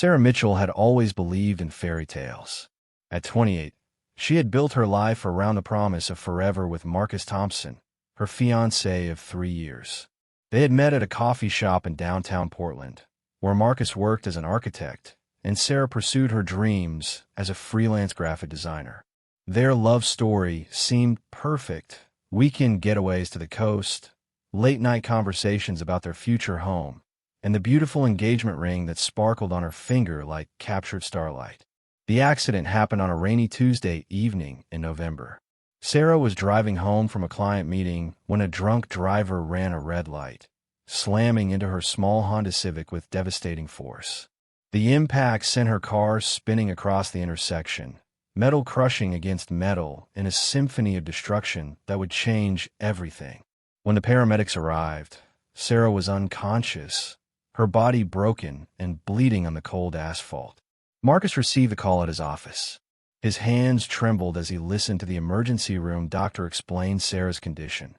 Sarah Mitchell had always believed in fairy tales. At 28, she had built her life around the promise of forever with Marcus Thompson, her fiancé of 3 years. They had met at a coffee shop in downtown Portland, where Marcus worked as an architect, and Sarah pursued her dreams as a freelance graphic designer. Their love story seemed perfect. Weekend getaways to the coast, late-night conversations about their future home, and the beautiful engagement ring that sparkled on her finger like captured starlight. The accident happened on a rainy Tuesday evening in November. Sarah was driving home from a client meeting when a drunk driver ran a red light, slamming into her small Honda Civic with devastating force. The impact sent her car spinning across the intersection, metal crushing against metal in a symphony of destruction that would change everything. When the paramedics arrived, Sarah was unconscious, her body broken and bleeding on the cold asphalt. Marcus received the call at his office. His hands trembled as he listened to the emergency room doctor explain Sarah's condition.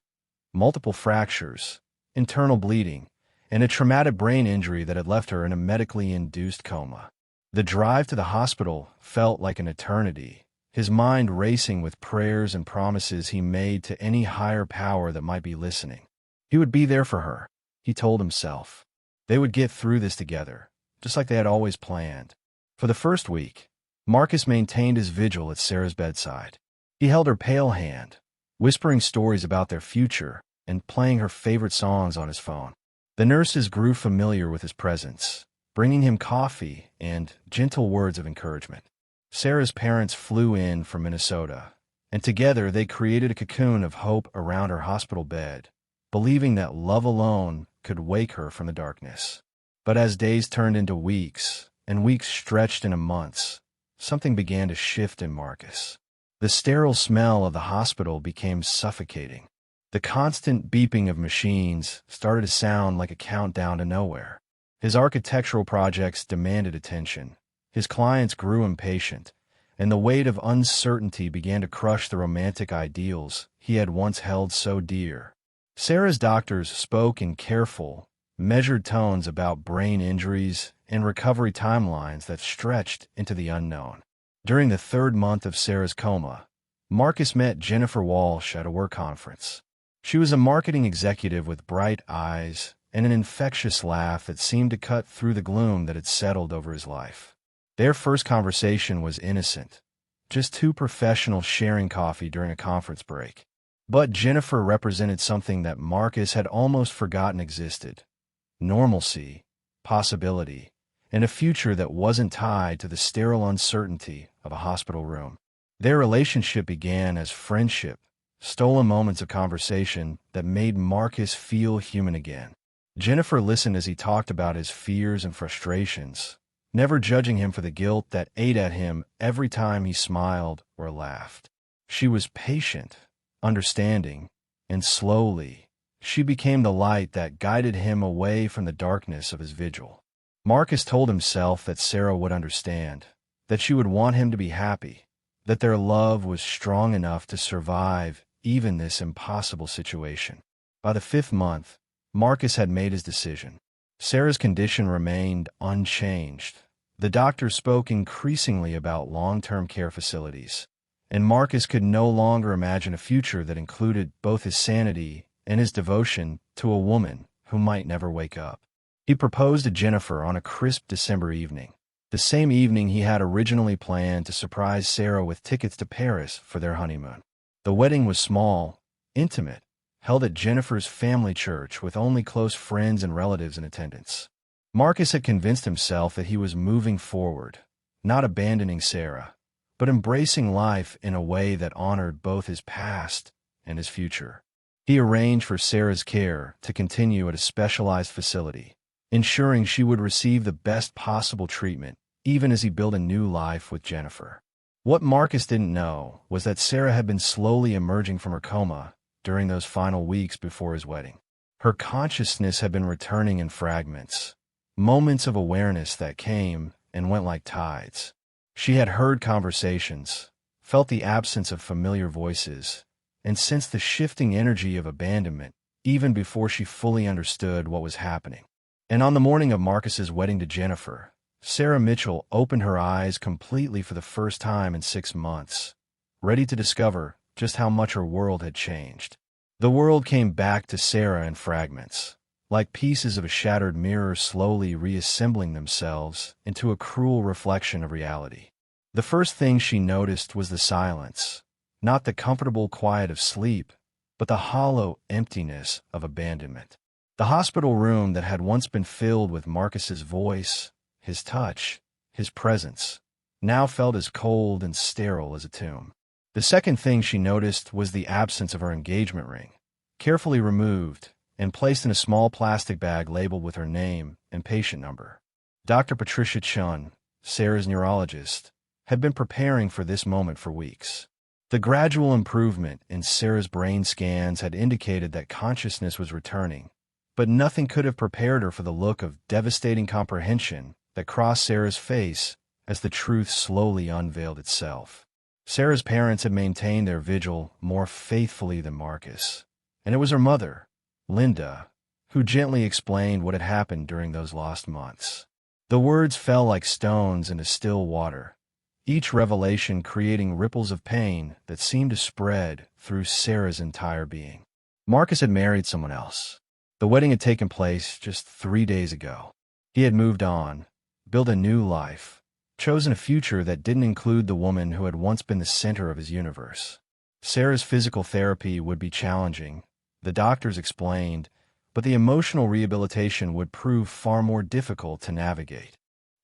Multiple fractures, internal bleeding, and a traumatic brain injury that had left her in a medically induced coma. The drive to the hospital felt like an eternity, his mind racing with prayers and promises he made to any higher power that might be listening. He would be there for her, he told himself. They would get through this together, just like they had always planned. For the first week, Marcus maintained his vigil at Sarah's bedside. He held her pale hand, whispering stories about their future and playing her favorite songs on his phone. The nurses grew familiar with his presence, bringing him coffee and gentle words of encouragement. Sarah's parents flew in from Minnesota, and together they created a cocoon of hope around her hospital bed, believing that love alone could wake her from the darkness. But as days turned into weeks, and weeks stretched into months, something began to shift in Marcus. The sterile smell of the hospital became suffocating. The constant beeping of machines started to sound like a countdown to nowhere. His architectural projects demanded attention. His clients grew impatient, and the weight of uncertainty began to crush the romantic ideals he had once held so dear. Sarah's doctors spoke in careful, measured tones about brain injuries and recovery timelines that stretched into the unknown. During the 3rd month of Sarah's coma, Marcus met Jennifer Walsh at a work conference. She was a marketing executive with bright eyes and an infectious laugh that seemed to cut through the gloom that had settled over his life. Their first conversation was innocent, just two professionals sharing coffee during a conference break. But Jennifer represented something that Marcus had almost forgotten existed: normalcy, possibility, and a future that wasn't tied to the sterile uncertainty of a hospital room. Their relationship began as friendship, stolen moments of conversation that made Marcus feel human again. Jennifer listened as he talked about his fears and frustrations, never judging him for the guilt that ate at him every time he smiled or laughed. She was patient, understanding, and slowly, she became the light that guided him away from the darkness of his vigil. Marcus told himself that Sarah would understand, that she would want him to be happy, that their love was strong enough to survive even this impossible situation. By the 5th month, Marcus had made his decision. Sarah's condition remained unchanged. The doctor spoke increasingly about long-term care facilities, and Marcus could no longer imagine a future that included both his sanity and his devotion to a woman who might never wake up. He proposed to Jennifer on a crisp December evening, the same evening he had originally planned to surprise Sarah with tickets to Paris for their honeymoon. The wedding was small, intimate, held at Jennifer's family church with only close friends and relatives in attendance. Marcus had convinced himself that he was moving forward, not abandoning Sarah, but embracing life in a way that honored both his past and his future. He arranged for Sarah's care to continue at a specialized facility, ensuring she would receive the best possible treatment, even as he built a new life with Jennifer. What Marcus didn't know was that Sarah had been slowly emerging from her coma during those final weeks before his wedding. Her consciousness had been returning in fragments, moments of awareness that came and went like tides. She had heard conversations, felt the absence of familiar voices, and sensed the shifting energy of abandonment even before she fully understood what was happening. And on the morning of Marcus's wedding to Jennifer, Sarah Mitchell opened her eyes completely for the first time in 6 months, ready to discover just how much her world had changed. The world came back to Sarah in fragments, like pieces of a shattered mirror slowly reassembling themselves into a cruel reflection of reality. The first thing she noticed was the silence, not the comfortable quiet of sleep, but the hollow emptiness of abandonment. The hospital room that had once been filled with Marcus's voice, his touch, his presence, now felt as cold and sterile as a tomb. The second thing she noticed was the absence of her engagement ring, carefully removed and placed in a small plastic bag labeled with her name and patient number. Dr. Patricia Chun, Sarah's neurologist, had been preparing for this moment for weeks. The gradual improvement in Sarah's brain scans had indicated that consciousness was returning, but nothing could have prepared her for the look of devastating comprehension that crossed Sarah's face as the truth slowly unveiled itself. Sarah's parents had maintained their vigil more faithfully than Marcus, and it was her mother, Linda, who gently explained what had happened during those lost months. The words fell like stones into still water, each revelation creating ripples of pain that seemed to spread through Sarah's entire being. Marcus had married someone else. The wedding had taken place just 3 days ago. He had moved on, built a new life, chosen a future that didn't include the woman who had once been the center of his universe. Sarah's physical therapy would be challenging, the doctors explained, but the emotional rehabilitation would prove far more difficult to navigate.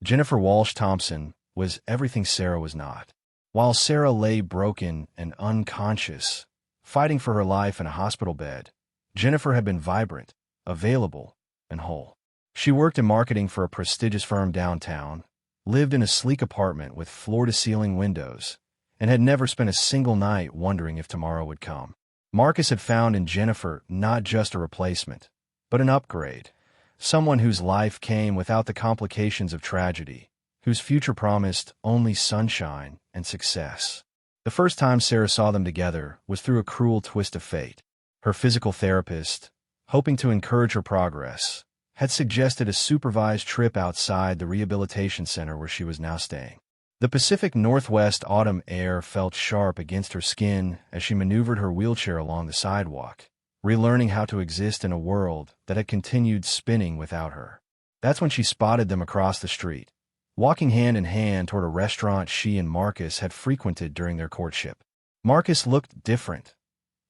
Jennifer Walsh Thompson was everything Sarah was not. While Sarah lay broken and unconscious, fighting for her life in a hospital bed, Jennifer had been vibrant, available, and whole. She worked in marketing for a prestigious firm downtown, lived in a sleek apartment with floor-to-ceiling windows, and had never spent a single night wondering if tomorrow would come. Marcus had found in Jennifer not just a replacement, but an upgrade, someone whose life came without the complications of tragedy, whose future promised only sunshine and success. The first time Sarah saw them together was through a cruel twist of fate. Her physical therapist, hoping to encourage her progress, had suggested a supervised trip outside the rehabilitation center where she was now staying. The Pacific Northwest autumn air felt sharp against her skin as she maneuvered her wheelchair along the sidewalk, relearning how to exist in a world that had continued spinning without her. That's when she spotted them across the street, walking hand in hand toward a restaurant she and Marcus had frequented during their courtship. Marcus looked different,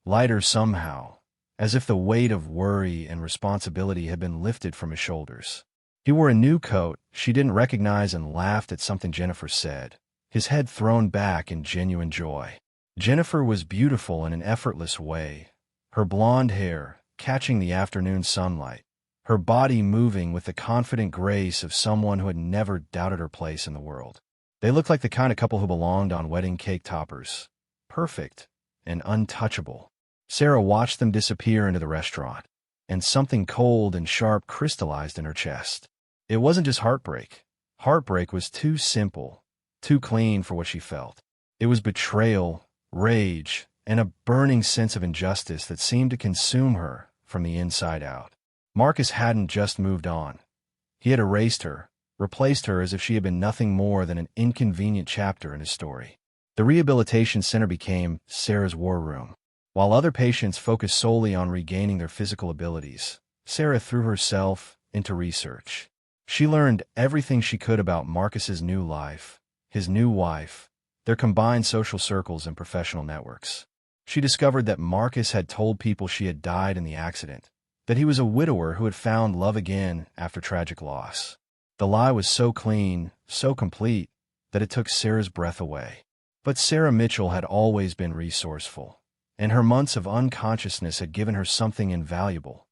lighter somehow, as if the weight of worry and responsibility had been lifted from his shoulders. He wore a new coat she didn't recognize and laughed at something Jennifer said, his head thrown back in genuine joy. Jennifer was beautiful in an effortless way, her blonde hair catching the afternoon sunlight, her body moving with the confident grace of someone who had never doubted her place in the world. They looked like the kind of couple who belonged on wedding cake toppers, perfect and untouchable. Sarah watched them disappear into the restaurant, and something cold and sharp crystallized in her chest. It wasn't just heartbreak. Heartbreak was too simple, too clean for what she felt. It was betrayal, rage, and a burning sense of injustice that seemed to consume her from the inside out. Marcus hadn't just moved on. He had erased her, replaced her as if she had been nothing more than an inconvenient chapter in his story. The rehabilitation center became Sarah's war room. While other patients focused solely on regaining their physical abilities, Sarah threw herself into research. She learned everything she could about Marcus's new life, his new wife, their combined social circles and professional networks. She discovered that Marcus had told people she had died in the accident, that he was a widower who had found love again after tragic loss. The lie was so clean, so complete, that it took Sarah's breath away. But Sarah Mitchell had always been resourceful, and her months of unconsciousness had given her something invaluable: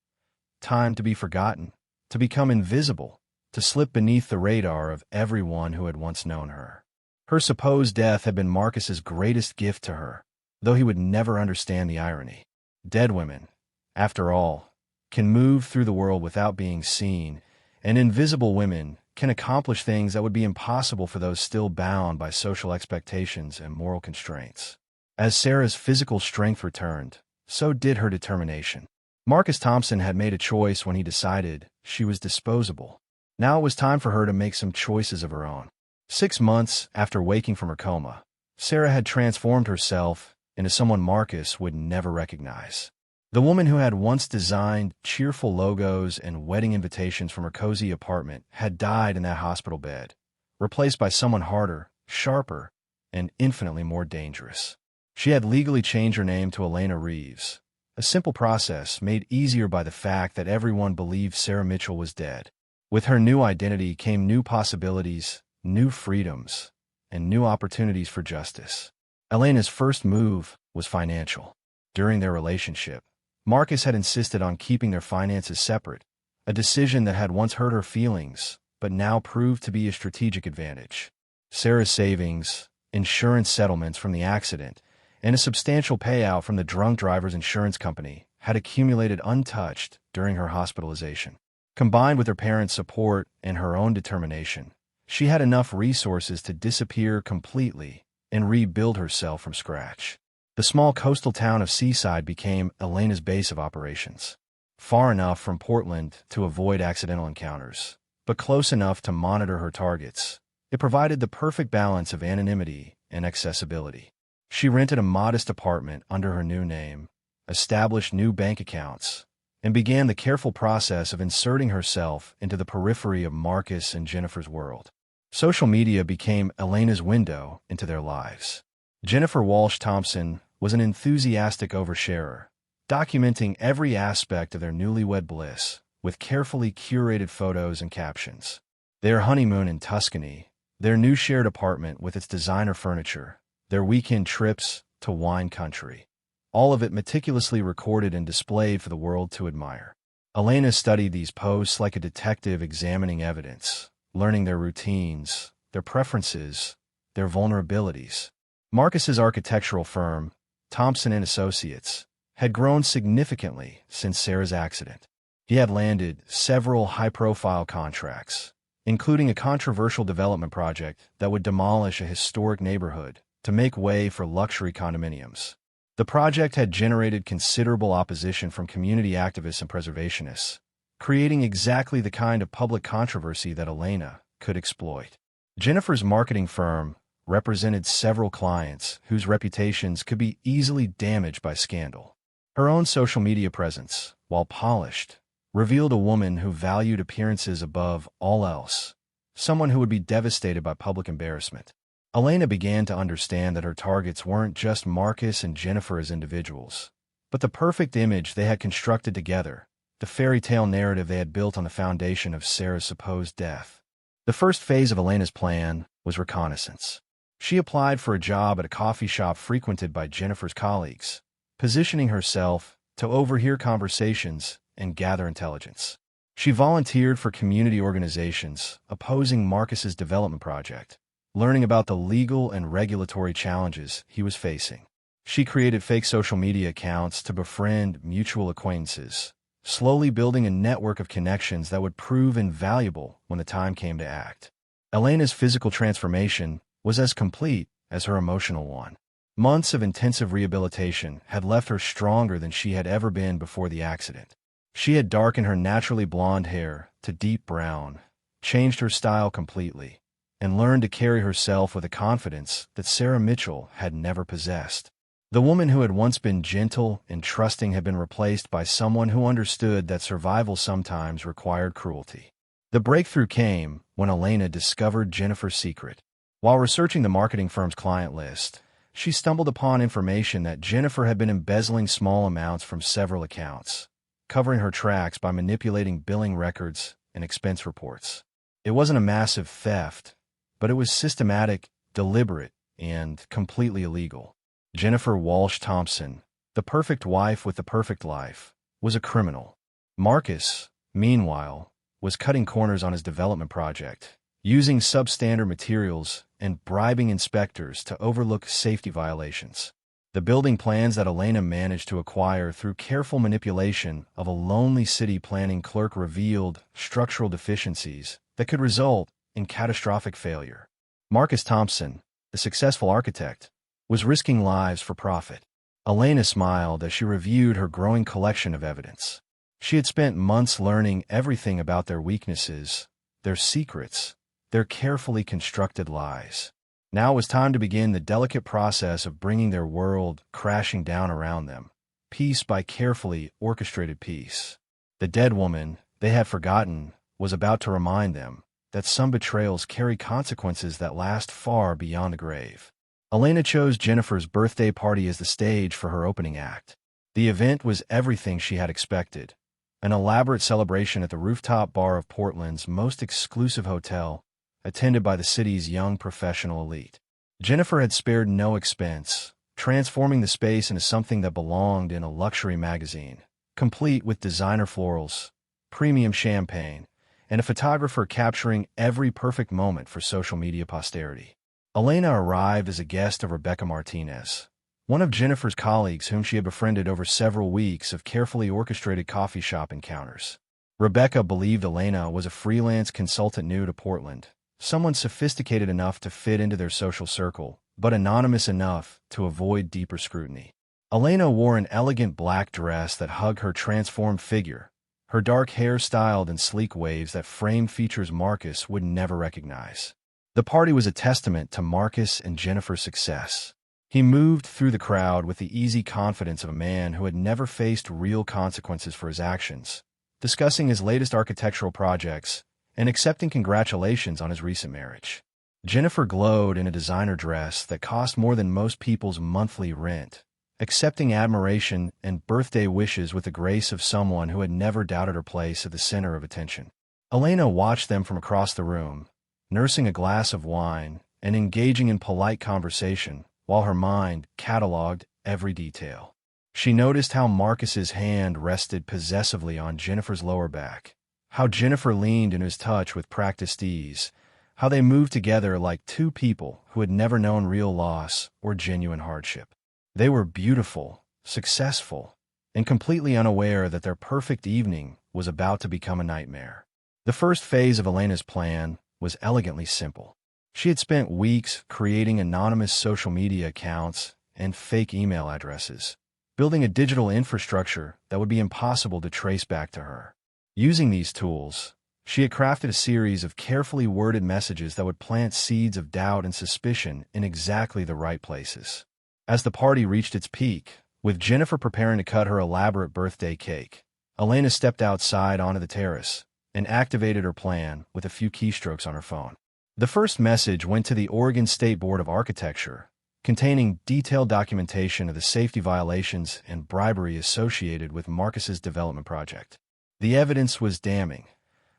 time to be forgotten, to become invisible, to slip beneath the radar of everyone who had once known her. Her supposed death had been Marcus's greatest gift to her, though he would never understand the irony. Dead women, after all, can move through the world without being seen, and invisible women can accomplish things that would be impossible for those still bound by social expectations and moral constraints. As Sarah's physical strength returned, so did her determination. Marcus Thompson had made a choice when he decided she was disposable. Now it was time for her to make some choices of her own. 6 months after waking from her coma, Sarah had transformed herself into someone Marcus would never recognize. The woman who had once designed cheerful logos and wedding invitations from her cozy apartment had died in that hospital bed, replaced by someone harder, sharper, and infinitely more dangerous. She had legally changed her name to Elena Reeves, a simple process made easier by the fact that everyone believed Sarah Mitchell was dead. With her new identity came new possibilities, new freedoms, and new opportunities for justice. Elena's first move was financial. During their relationship, Marcus had insisted on keeping their finances separate, a decision that had once hurt her feelings, but now proved to be a strategic advantage. Sarah's savings, insurance settlements from the accident, and a substantial payout from the drunk driver's insurance company had accumulated untouched during her hospitalization. Combined with her parents' support and her own determination, she had enough resources to disappear completely and rebuild herself from scratch. The small coastal town of Seaside became Elena's base of operations. Far enough from Portland to avoid accidental encounters, but close enough to monitor her targets. It provided the perfect balance of anonymity and accessibility. She rented a modest apartment under her new name, established new bank accounts, and began the careful process of inserting herself into the periphery of Marcus and Jennifer's world. Social media became Elena's window into their lives. Jennifer Walsh Thompson was an enthusiastic oversharer, documenting every aspect of their newlywed bliss with carefully curated photos and captions. Their honeymoon in Tuscany, their new shared apartment with its designer furniture, their weekend trips to wine country, all of it meticulously recorded and displayed for the world to admire. Elena studied these posts like a detective examining evidence, learning their routines, their preferences, their vulnerabilities. Marcus's architectural firm, Thompson & Associates, had grown significantly since Sarah's accident. He had landed several high-profile contracts, including a controversial development project that would demolish a historic neighborhood to make way for luxury condominiums. The project had generated considerable opposition from community activists and preservationists, creating exactly the kind of public controversy that Elena could exploit. Jennifer's marketing firm represented several clients whose reputations could be easily damaged by scandal. Her own social media presence, while polished, revealed a woman who valued appearances above all else, someone who would be devastated by public embarrassment. Elena began to understand that her targets weren't just Marcus and Jennifer as individuals, but the perfect image they had constructed together, the fairy tale narrative they had built on the foundation of Sarah's supposed death. The first phase of Elena's plan was reconnaissance. She applied for a job at a coffee shop frequented by Jennifer's colleagues, positioning herself to overhear conversations and gather intelligence. She volunteered for community organizations opposing Marcus's development project, learning about the legal and regulatory challenges he was facing. She created fake social media accounts to befriend mutual acquaintances, slowly building a network of connections that would prove invaluable when the time came to act. Elena's physical transformation was as complete as her emotional one. Months of intensive rehabilitation had left her stronger than she had ever been before the accident. She had darkened her naturally blonde hair to deep brown, changed her style completely, and learned to carry herself with a confidence that Sarah Mitchell had never possessed. The woman who had once been gentle and trusting had been replaced by someone who understood that survival sometimes required cruelty. The breakthrough came when Elena discovered Jennifer's secret. While researching the marketing firm's client list, she stumbled upon information that Jennifer had been embezzling small amounts from several accounts, covering her tracks by manipulating billing records and expense reports. It wasn't a massive theft, but it was systematic, deliberate, and completely illegal. Jennifer Walsh Thompson, the perfect wife with the perfect life, was a criminal. Marcus, meanwhile, was cutting corners on his development project, using substandard materials and bribing inspectors to overlook safety violations. The building plans that Elena managed to acquire through careful manipulation of a lonely city planning clerk revealed structural deficiencies that could result in catastrophic failure. Marcus Thompson, the successful architect, was risking lives for profit. Elena smiled as she reviewed her growing collection of evidence. She had spent months learning everything about their weaknesses, their secrets, their carefully constructed lies. Now it was time to begin the delicate process of bringing their world crashing down around them, piece by carefully orchestrated piece. The dead woman, they had forgotten, was about to remind them that some betrayals carry consequences that last far beyond the grave. Elena chose Jennifer's birthday party as the stage for her opening act. The event was everything she had expected: an elaborate celebration at the rooftop bar of Portland's most exclusive hotel, attended by the city's young professional elite. Jennifer had spared no expense, transforming the space into something that belonged in a luxury magazine, complete with designer florals, premium champagne, and a photographer capturing every perfect moment for social media posterity. Elena arrived as a guest of Rebecca Martinez, one of Jennifer's colleagues whom she had befriended over several weeks of carefully orchestrated coffee shop encounters. Rebecca believed Elena was a freelance consultant new to Portland, someone sophisticated enough to fit into their social circle, but anonymous enough to avoid deeper scrutiny. Elena wore an elegant black dress that hugged her transformed figure, her dark hair styled in sleek waves that framed features Marcus would never recognize. The party was a testament to Marcus and Jennifer's success. He moved through the crowd with the easy confidence of a man who had never faced real consequences for his actions, discussing his latest architectural projects and accepting congratulations on his recent marriage. Jennifer glowed in a designer dress that cost more than most people's monthly rent, accepting admiration and birthday wishes with the grace of someone who had never doubted her place at the center of attention. Elena watched them from across the room, nursing a glass of wine and engaging in polite conversation, while her mind cataloged every detail. She noticed how Marcus's hand rested possessively on Jennifer's lower back, how Jennifer leaned in his touch with practiced ease, how they moved together like two people who had never known real loss or genuine hardship. They were beautiful, successful, and completely unaware that their perfect evening was about to become a nightmare. The first phase of Elena's plan was elegantly simple. She had spent weeks creating anonymous social media accounts and fake email addresses, building a digital infrastructure that would be impossible to trace back to her. Using these tools, she had crafted a series of carefully worded messages that would plant seeds of doubt and suspicion in exactly the right places. As the party reached its peak, with Jennifer preparing to cut her elaborate birthday cake, Elena stepped outside onto the terrace and activated her plan with a few keystrokes on her phone. The first message went to the Oregon State Board of Architecture, containing detailed documentation of the safety violations and bribery associated with Marcus's development project. The evidence was damning: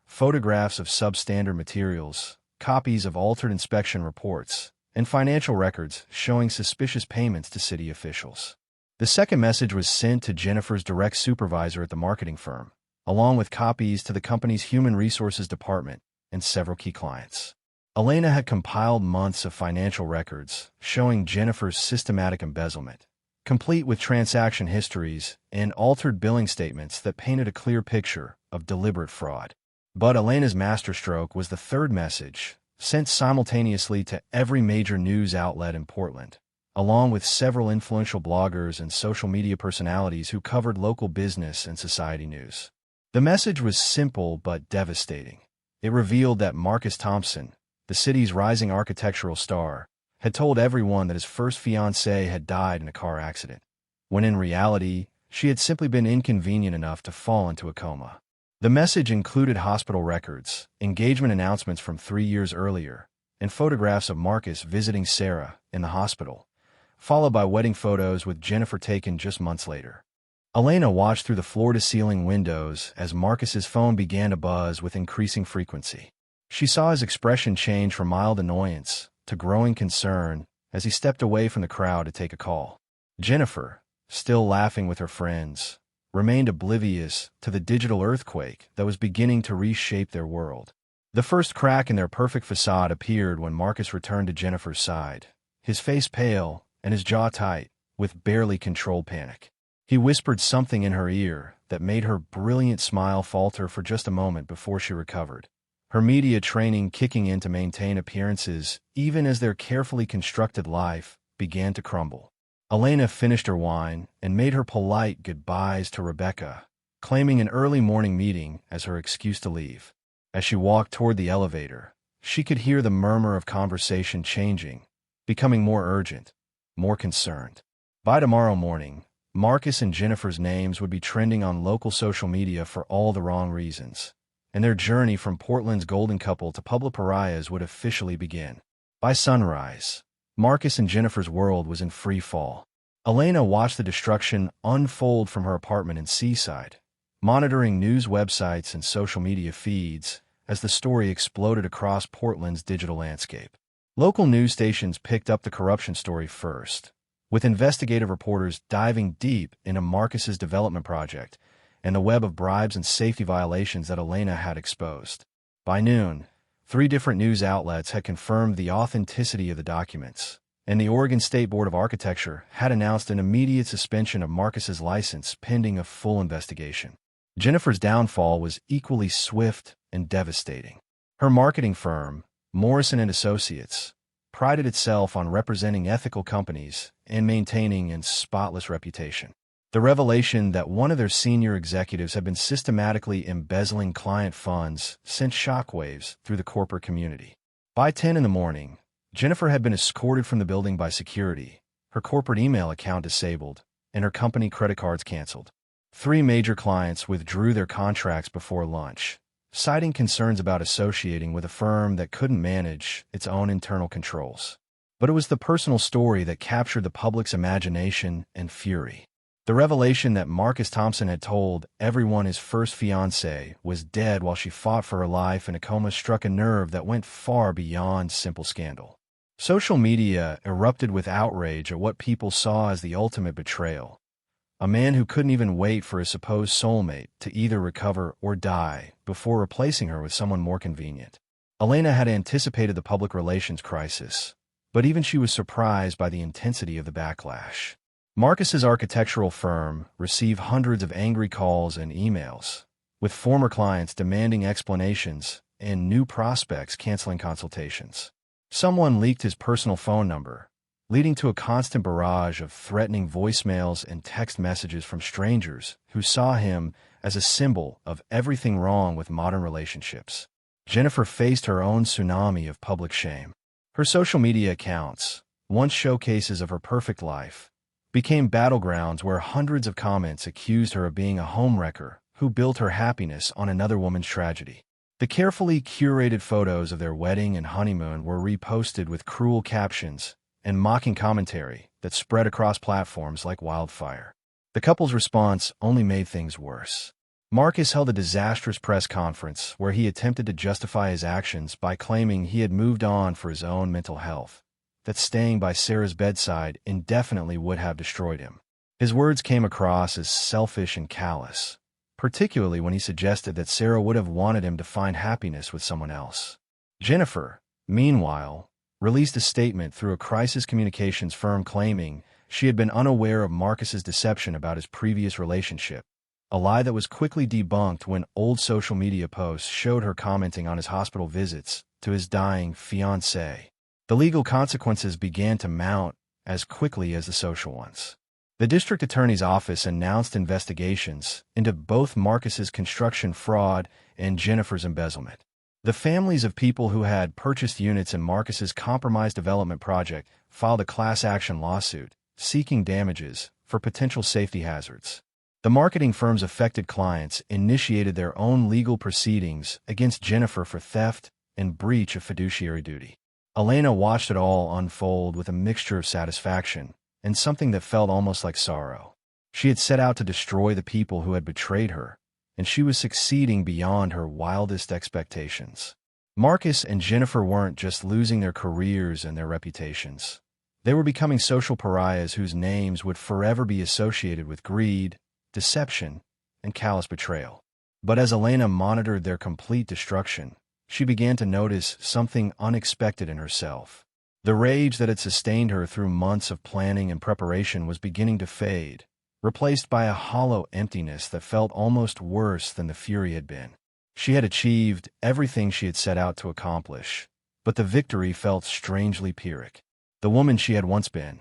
photographs of substandard materials, copies of altered inspection reports, and financial records showing suspicious payments to city officials. The second message was sent to Jennifer's direct supervisor at the marketing firm, along with copies to the company's human resources department and several key clients. Elena had compiled months of financial records showing Jennifer's systematic embezzlement, complete with transaction histories and altered billing statements that painted a clear picture of deliberate fraud. But Elena's masterstroke was the third message, sent simultaneously to every major news outlet in Portland, along with several influential bloggers and social media personalities who covered local business and society news. The message was simple but devastating. It revealed that Marcus Thompson, the city's rising architectural star, had told everyone that his first fiancée had died in a car accident, when in reality, she had simply been inconvenient enough to fall into a coma. The message included hospital records, engagement announcements from 3 years earlier, and photographs of Marcus visiting Sarah in the hospital, followed by wedding photos with Jennifer taken just months later. Elena watched through the floor-to-ceiling windows as Marcus's phone began to buzz with increasing frequency. She saw his expression change from mild annoyance to growing concern as he stepped away from the crowd to take a call. Jennifer, still laughing with her friends, remained oblivious to the digital earthquake that was beginning to reshape their world. The first crack in their perfect facade appeared when Marcus returned to Jennifer's side, his face pale and his jaw tight, with barely controlled panic. He whispered something in her ear that made her brilliant smile falter for just a moment before she recovered, her media training kicking in to maintain appearances even as their carefully constructed life began to crumble. Elena finished her wine and made her polite goodbyes to Rebecca, claiming an early morning meeting as her excuse to leave. As she walked toward the elevator, she could hear the murmur of conversation changing, becoming more urgent, more concerned. By tomorrow morning, Marcus and Jennifer's names would be trending on local social media for all the wrong reasons, and their journey from Portland's golden couple to public pariahs would officially begin. By sunrise, Marcus and Jennifer's world was in free fall. Elena watched the destruction unfold from her apartment in Seaside, monitoring news websites and social media feeds as the story exploded across Portland's digital landscape. Local news stations picked up the corruption story first, with investigative reporters diving deep into Marcus's development project and the web of bribes and safety violations that Elena had exposed. By noon, 3 different news outlets had confirmed the authenticity of the documents, and the Oregon State Board of Architecture had announced an immediate suspension of Marcus's license pending a full investigation. Jennifer's downfall was equally swift and devastating. Her marketing firm, Morrison & Associates, prided itself on representing ethical companies and maintaining a spotless reputation. The revelation that one of their senior executives had been systematically embezzling client funds sent shockwaves through the corporate community. By 10 in the morning, Jennifer had been escorted from the building by security, her corporate email account disabled, and her company credit cards canceled. 3 major clients withdrew their contracts before lunch, citing concerns about associating with a firm that couldn't manage its own internal controls. But it was the personal story that captured the public's imagination and fury. The revelation that Marcus Thompson had told everyone his first fiancée was dead while she fought for her life in a coma struck a nerve that went far beyond simple scandal. Social media erupted with outrage at what people saw as the ultimate betrayal. A man who couldn't even wait for his supposed soulmate to either recover or die before replacing her with someone more convenient. Elena had anticipated the public relations crisis, but even she was surprised by the intensity of the backlash. Marcus's architectural firm received hundreds of angry calls and emails, with former clients demanding explanations and new prospects canceling consultations. Someone leaked his personal phone number, leading to a constant barrage of threatening voicemails and text messages from strangers who saw him as a symbol of everything wrong with modern relationships. Jennifer faced her own tsunami of public shame. Her social media accounts, once showcases of her perfect life, became battlegrounds where hundreds of comments accused her of being a homewrecker who built her happiness on another woman's tragedy. The carefully curated photos of their wedding and honeymoon were reposted with cruel captions and mocking commentary that spread across platforms like wildfire. The couple's response only made things worse. Marcus held a disastrous press conference where he attempted to justify his actions by claiming he had moved on for his own mental health, that staying by Sarah's bedside indefinitely would have destroyed him. His words came across as selfish and callous, particularly when he suggested that Sarah would have wanted him to find happiness with someone else. Jennifer, meanwhile, released a statement through a crisis communications firm claiming she had been unaware of Marcus's deception about his previous relationship, a lie that was quickly debunked when old social media posts showed her commenting on his hospital visits to his dying fiancé. The legal consequences began to mount as quickly as the social ones. The district attorney's office announced investigations into both Marcus's construction fraud and Jennifer's embezzlement. The families of people who had purchased units in Marcus's compromised development project filed a class action lawsuit seeking damages for potential safety hazards. The marketing firm's affected clients initiated their own legal proceedings against Jennifer for theft and breach of fiduciary duty. Elena watched it all unfold with a mixture of satisfaction and something that felt almost like sorrow. She had set out to destroy the people who had betrayed her, and she was succeeding beyond her wildest expectations. Marcus and Jennifer weren't just losing their careers and their reputations. They were becoming social pariahs whose names would forever be associated with greed, deception, and callous betrayal. But as Elena monitored their complete destruction, she began to notice something unexpected in herself. The rage that had sustained her through months of planning and preparation was beginning to fade, replaced by a hollow emptiness that felt almost worse than the fury had been. She had achieved everything she had set out to accomplish, but the victory felt strangely pyrrhic. The woman she had once been,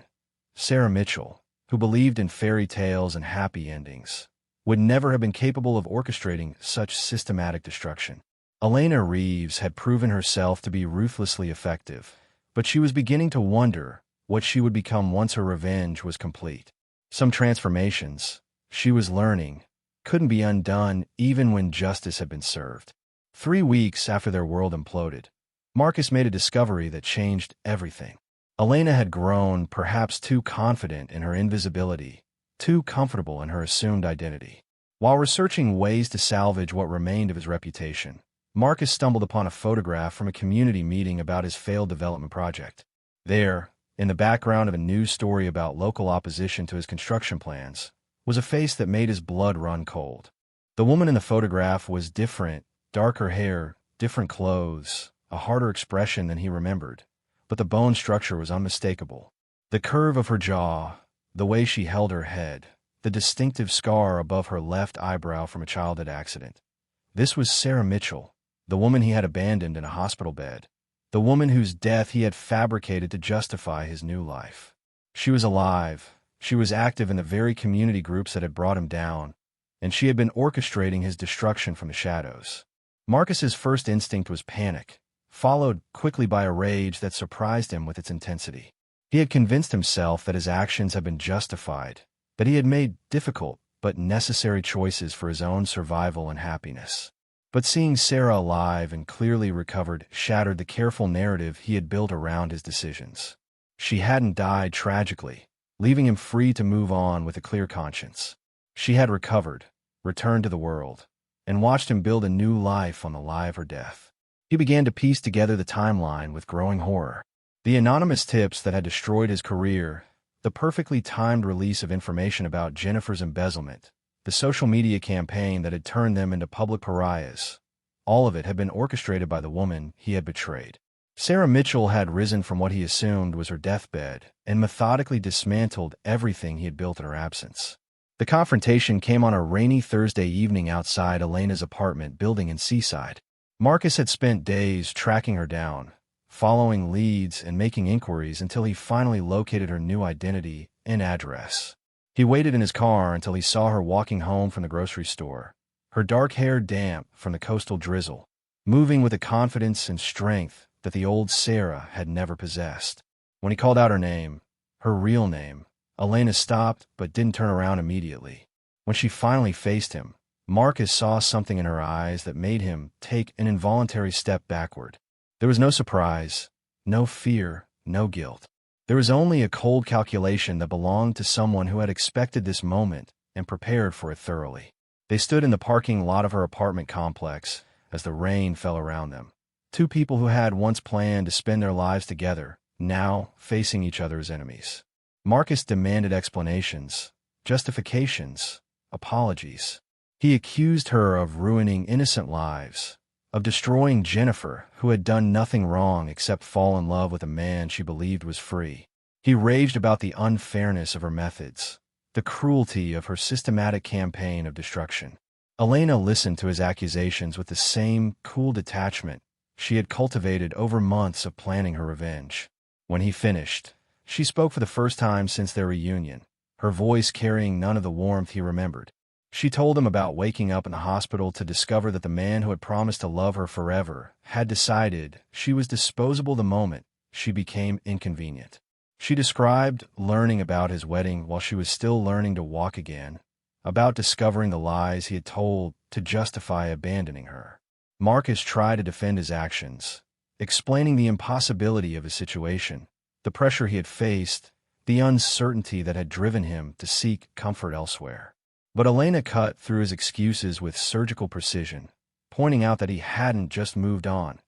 Sarah Mitchell, who believed in fairy tales and happy endings, would never have been capable of orchestrating such systematic destruction. Elena Reeves had proven herself to be ruthlessly effective, but she was beginning to wonder what she would become once her revenge was complete. Some transformations, she was learning, couldn't be undone even when justice had been served. 3 weeks after their world imploded, Marcus made a discovery that changed everything. Elena had grown perhaps too confident in her invisibility, too comfortable in her assumed identity. While researching ways to salvage what remained of his reputation, Marcus stumbled upon a photograph from a community meeting about his failed development project. There, in the background of a news story about local opposition to his construction plans, was a face that made his blood run cold. The woman in the photograph was different, darker hair, different clothes, a harder expression than he remembered, but the bone structure was unmistakable. The curve of her jaw, the way she held her head, the distinctive scar above her left eyebrow from a childhood accident. This was Sarah Mitchell, the woman he had abandoned in a hospital bed, the woman whose death he had fabricated to justify his new life. She was alive, she was active in the very community groups that had brought him down, and she had been orchestrating his destruction from the shadows. Marcus's first instinct was panic, followed quickly by a rage that surprised him with its intensity. He had convinced himself that his actions had been justified, that he had made difficult but necessary choices for his own survival and happiness. But seeing Sarah alive and clearly recovered shattered the careful narrative he had built around his decisions. She hadn't died tragically, leaving him free to move on with a clear conscience. She had recovered, returned to the world, and watched him build a new life on the lie of her death. He began to piece together the timeline with growing horror. The anonymous tips that had destroyed his career, the perfectly timed release of information about Jennifer's embezzlement, the social media campaign that had turned them into public pariahs, all of it had been orchestrated by the woman he had betrayed. Sarah Mitchell had risen from what he assumed was her deathbed and methodically dismantled everything he had built in her absence. The confrontation came on a rainy Thursday evening outside Elena's apartment building in Seaside. Marcus had spent days tracking her down, following leads and making inquiries until he finally located her new identity and address. He waited in his car until he saw her walking home from the grocery store, her dark hair damp from the coastal drizzle, moving with a confidence and strength that the old Sarah had never possessed. When he called out her name, her real name, Elena stopped but didn't turn around immediately. When she finally faced him, Marcus saw something in her eyes that made him take an involuntary step backward. There was no surprise, no fear, no guilt. There was only a cold calculation that belonged to someone who had expected this moment and prepared for it thoroughly. They stood in the parking lot of her apartment complex as the rain fell around them. Two people who had once planned to spend their lives together, now facing each other as enemies. Marcus demanded explanations, justifications, apologies. He accused her of ruining innocent lives, of destroying Jennifer, who had done nothing wrong except fall in love with a man she believed was free. He raged about the unfairness of her methods, the cruelty of her systematic campaign of destruction. Elena listened to his accusations with the same cool detachment she had cultivated over months of planning her revenge. When he finished, she spoke for the first time since their reunion, her voice carrying none of the warmth he remembered. She told him about waking up in the hospital to discover that the man who had promised to love her forever had decided she was disposable the moment she became inconvenient. She described learning about his wedding while she was still learning to walk again, about discovering the lies he had told to justify abandoning her. Marcus tried to defend his actions, explaining the impossibility of his situation, the pressure he had faced, the uncertainty that had driven him to seek comfort elsewhere. But Elena cut through his excuses with surgical precision, pointing out that he hadn't just moved on.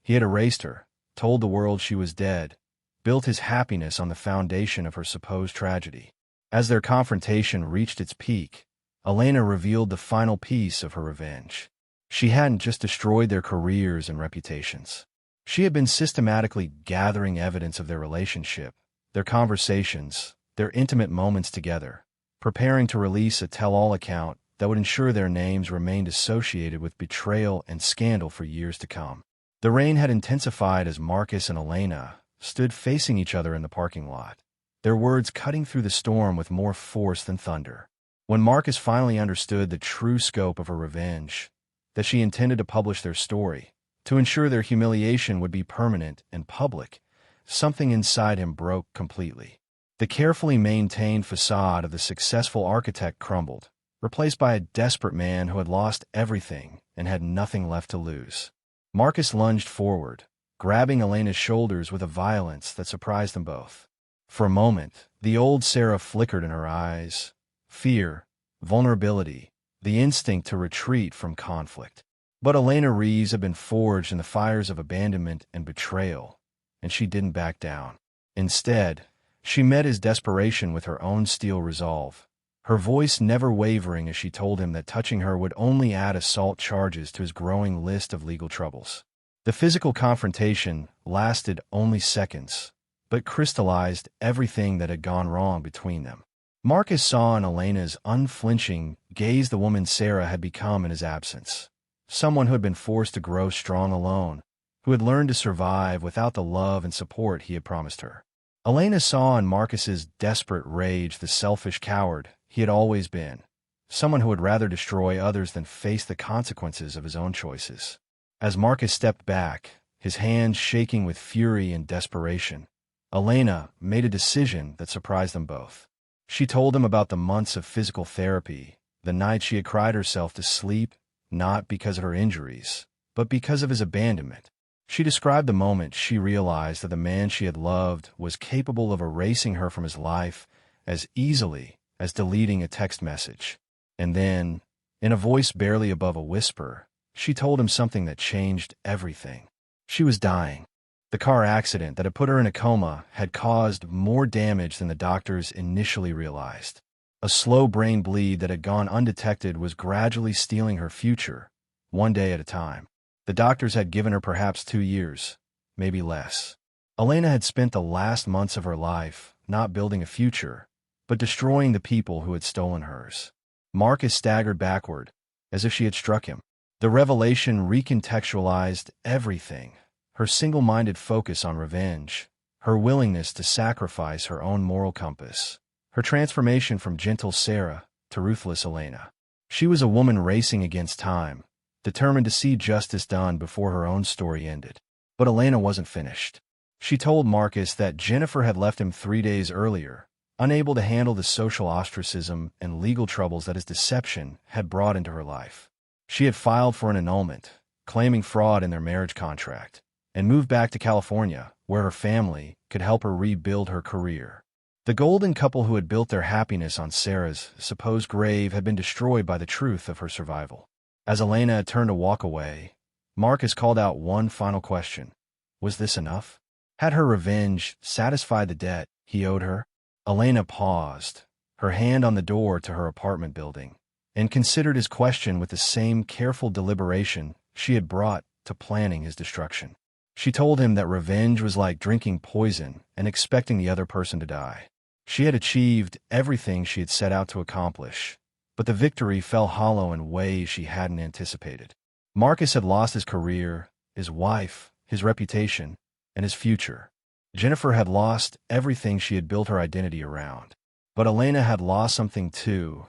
He had erased her, told the world she was dead, built his happiness on the foundation of her supposed tragedy. As their confrontation reached its peak, Elena revealed the final piece of her revenge. She hadn't just destroyed their careers and reputations. She had been systematically gathering evidence of their relationship, their conversations, their intimate moments together, preparing to release a tell-all account that would ensure their names remained associated with betrayal and scandal for years to come. The rain had intensified as Marcus and Elena stood facing each other in the parking lot, their words cutting through the storm with more force than thunder. When Marcus finally understood the true scope of her revenge, that she intended to publish their story, to ensure their humiliation would be permanent and public. Something inside him broke completely. The carefully maintained facade of the successful architect crumbled, replaced by a desperate man who had lost everything and had nothing left to lose. Marcus lunged forward, grabbing Elena's shoulders with a violence that surprised them both. For a moment, the old Sarah flickered in her eyes. Fear, vulnerability, the instinct to retreat from conflict. But Elena Reeves had been forged in the fires of abandonment and betrayal, and she didn't back down. Instead, she met his desperation with her own steel resolve, her voice never wavering as she told him that touching her would only add assault charges to his growing list of legal troubles. The physical confrontation lasted only seconds, but crystallized everything that had gone wrong between them. Marcus saw in Elena's unflinching gaze the woman Sarah had become in his absence, someone who had been forced to grow strong alone, who had learned to survive without the love and support he had promised her. Elena saw in Marcus's desperate rage the selfish coward he had always been, someone who would rather destroy others than face the consequences of his own choices. As Marcus stepped back, his hands shaking with fury and desperation, Elena made a decision that surprised them both. She told him about the months of physical therapy, the nights she had cried herself to sleep, not because of her injuries, but because of his abandonment. She described the moment she realized that the man she had loved was capable of erasing her from his life as easily as deleting a text message. And then, in a voice barely above a whisper, she told him something that changed everything. She was dying. The car accident that had put her in a coma had caused more damage than the doctors initially realized. A slow brain bleed that had gone undetected was gradually stealing her future, one day at a time. The doctors had given her perhaps 2 years, maybe less. Elena had spent the last months of her life not building a future, but destroying the people who had stolen hers. Marcus staggered backward, as if she had struck him. The revelation recontextualized everything. Her single-minded focus on revenge, her willingness to sacrifice her own moral compass, her transformation from gentle Sarah to ruthless Elena. She was a woman racing against time, determined to see justice done before her own story ended. But Elena wasn't finished. She told Marcus that Jennifer had left him 3 days earlier, unable to handle the social ostracism and legal troubles that his deception had brought into her life. She had filed for an annulment, claiming fraud in their marriage contract, and moved back to California, where her family could help her rebuild her career. The golden couple who had built their happiness on Sarah's supposed grave had been destroyed by the truth of her survival. As Elena had turned to walk away, Marcus called out one final question. Was this enough? Had her revenge satisfied the debt he owed her? Elena paused, her hand on the door to her apartment building, and considered his question with the same careful deliberation she had brought to planning his destruction. She told him that revenge was like drinking poison and expecting the other person to die. She had achieved everything she had set out to accomplish, but the victory fell hollow in ways she hadn't anticipated. Marcus had lost his career, his wife, his reputation, and his future. Jennifer had lost everything she had built her identity around. But Elena had lost something too,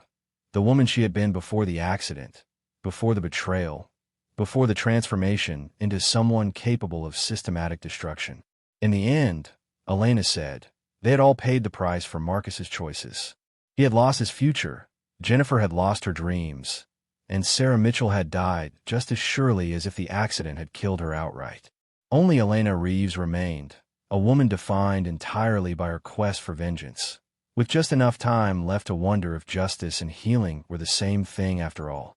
the woman she had been before the accident, before the betrayal, before the transformation into someone capable of systematic destruction. In the end, Elena said, they had all paid the price for Marcus's choices. He had lost his future, Jennifer had lost her dreams, and Sarah Mitchell had died just as surely as if the accident had killed her outright. Only Elena Reeves remained, a woman defined entirely by her quest for vengeance, with just enough time left to wonder if justice and healing were the same thing after all.